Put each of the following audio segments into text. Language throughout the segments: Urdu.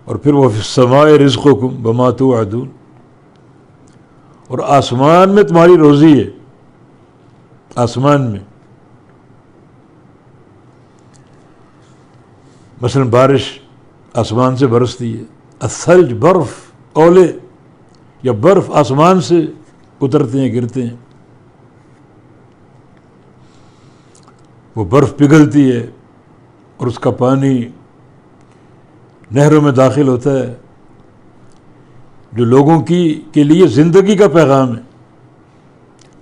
اور پھر وہ فی السماء رزقکم وما توعدون، اور آسمان میں تمہاری روزی ہے، آسمان میں مثلا بارش آسمان سے برستی ہے، الثلج برف، اولے یا برف آسمان سے اترتے ہیں، گرتے ہیں، وہ برف پگھلتی ہے اور اس کا پانی نہروں میں داخل ہوتا ہے، جو لوگوں کے لیے زندگی کا پیغام ہے،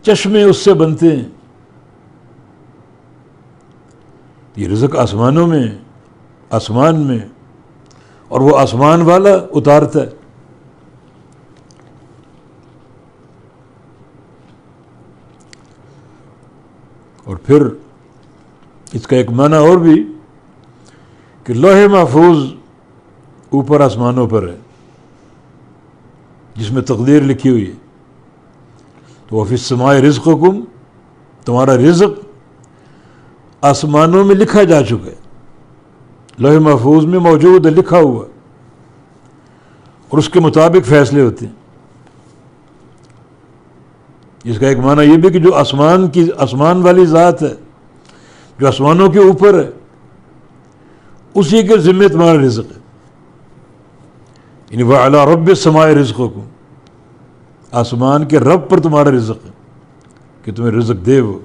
چشمے اس سے بنتے ہیں۔ یہ رزق آسمانوں میں، آسمان میں، اور وہ آسمان والا اتارتا ہے۔ اور پھر اس کا ایک معنی اور بھی کہ لوح محفوظ اوپر آسمانوں پر ہے جس میں تقدیر لکھی ہوئی ہے، تو وفی السماء رزقکم، تمہارا رزق آسمانوں میں لکھا جا چکا ہے، لوح محفوظ میں موجود ہے، لکھا ہوا، اور اس کے مطابق فیصلے ہوتے ہیں۔ اس کا ایک معنی یہ بھی کہ جو آسمان والی ذات ہے، جو آسمانوں کے اوپر ہے، اسی کے ذمہ تمہارا رزق ہے، یعنی وَعَلَىٰ رَبِّ السَّمَاءِ رِزْقُكُمْ، آسمان کے رب پر تمہارا رزق ہے کہ تمہیں رزق دے وہ۔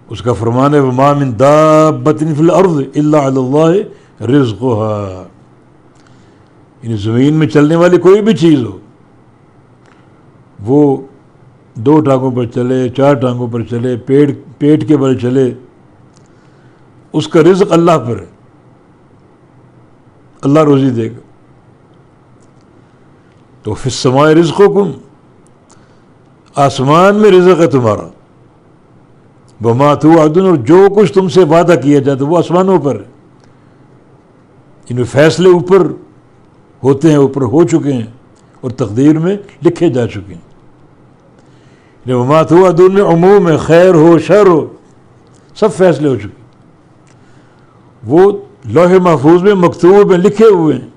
اس کا فرمان ہے وَمَا مِن دَابَّةٍ فِي الْأَرْضِ إِلَّا عَلَى اللَّهِ رِزْقُهَا، یعنی زمین میں چلنے والی کوئی بھی چیز ہو، وہ 2 ٹانگوں پر چلے، 4 ٹانگوں پر چلے، پیٹ کے بل چلے، اس کا رزق اللہ پر ہے، اللہ روزی دے گا۔ تو فی السماء رزقکم، آسمان میں رزق ہے تمہارا، وما توعدون، اور جو کچھ تم سے وعدہ کیا جاتا ہے وہ آسمانوں پر ہے، ان فیصلے اوپر ہوتے ہیں، اوپر ہو چکے ہیں اور تقدیر میں لکھے جا چکے ہیں۔ وما توعدون میں عموم ہے، خیر ہو شر ہو سب فیصلے ہو چکے، وہ لوح محفوظ میں مکتوب ہیں، لکھے ہوئے ہیں،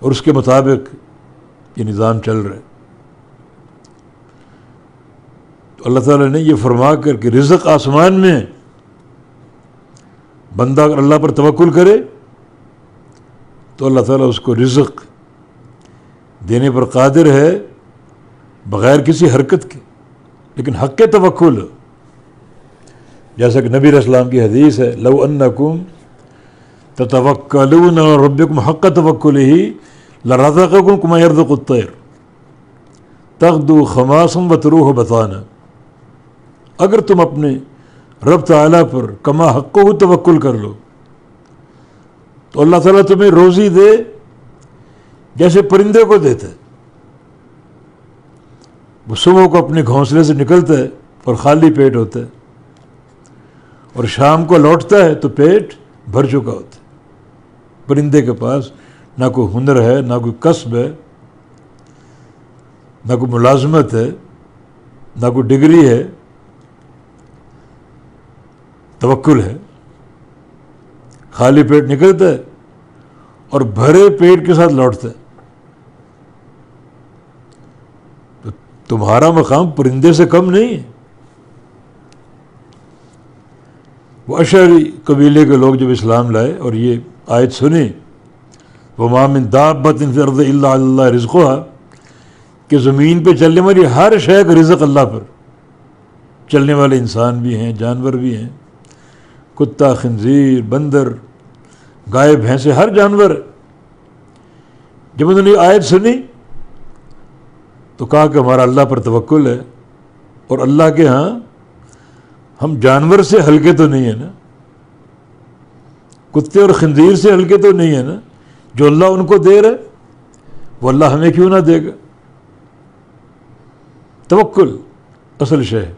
اور اس کے مطابق یہ نظام چل رہا ہے۔ تو اللہ تعالیٰ نے یہ فرما کر کہ رزق آسمان میں ہے، بندہ اگر اللہ پر توکل کرے تو اللہ تعالیٰ اس کو رزق دینے پر قادر ہے بغیر کسی حرکت کے، لیکن حق توکل، جیسا کہ نبی علیہ السلام کی حدیث ہے لو انکم تتوکلون علی ربکم حق توکلہ لرزقکم کما یرزق الطیر تغدو خماسا وتروح بطانا، اگر تم اپنے رب تعالیٰ پر کما حقہ توکل کر لو تو اللہ تعالیٰ تمہیں روزی دے جیسے پرندے کو دیتا ہے، وہ صبح کو اپنے گھونسلے سے نکلتا ہے اور خالی پیٹ ہوتا ہے، اور شام کو لوٹتا ہے تو پیٹ بھر چکا ہوتا ہے۔ پرندے کے پاس نہ کوئی ہنر ہے، نہ کوئی کسب ہے، نہ کوئی ملازمت ہے، نہ کوئی ڈگری ہے، توکل ہے، خالی پیٹ نکلتا ہے اور بھرے پیٹ کے ساتھ لوٹتا ہے۔ تو تمہارا مقام پرندے سے کم نہیں ہے۔ وہ اشعری قبیلے کے لوگ جب اسلام لائے اور یہ آیت سنی وَمَا مِن دَابَّةٍ فِي الْأَرْضِ إِلَّا عَلَى اللَّهِ رِزْقُهَا، کہ زمین پہ چلنے والی ہر شے کا رزق اللہ پر، چلنے والے انسان بھی ہیں، جانور بھی ہیں، کتا، خنزیر، بندر، گائے، بھینسیں، ہر جانور۔ جب انہوں نے یہ آیت سنی تو کہا کہ ہمارا اللہ پر توکل ہے، اور اللہ کے ہاں ہم جانور سے ہلکے تو نہیں ہیں نا، کتے اور خنزیر سے ہلکے تو نہیں ہیں نا، جو اللہ ان کو دے رہے وہ اللہ ہمیں کیوں نہ دے گا۔ توکل اصل شے ہے۔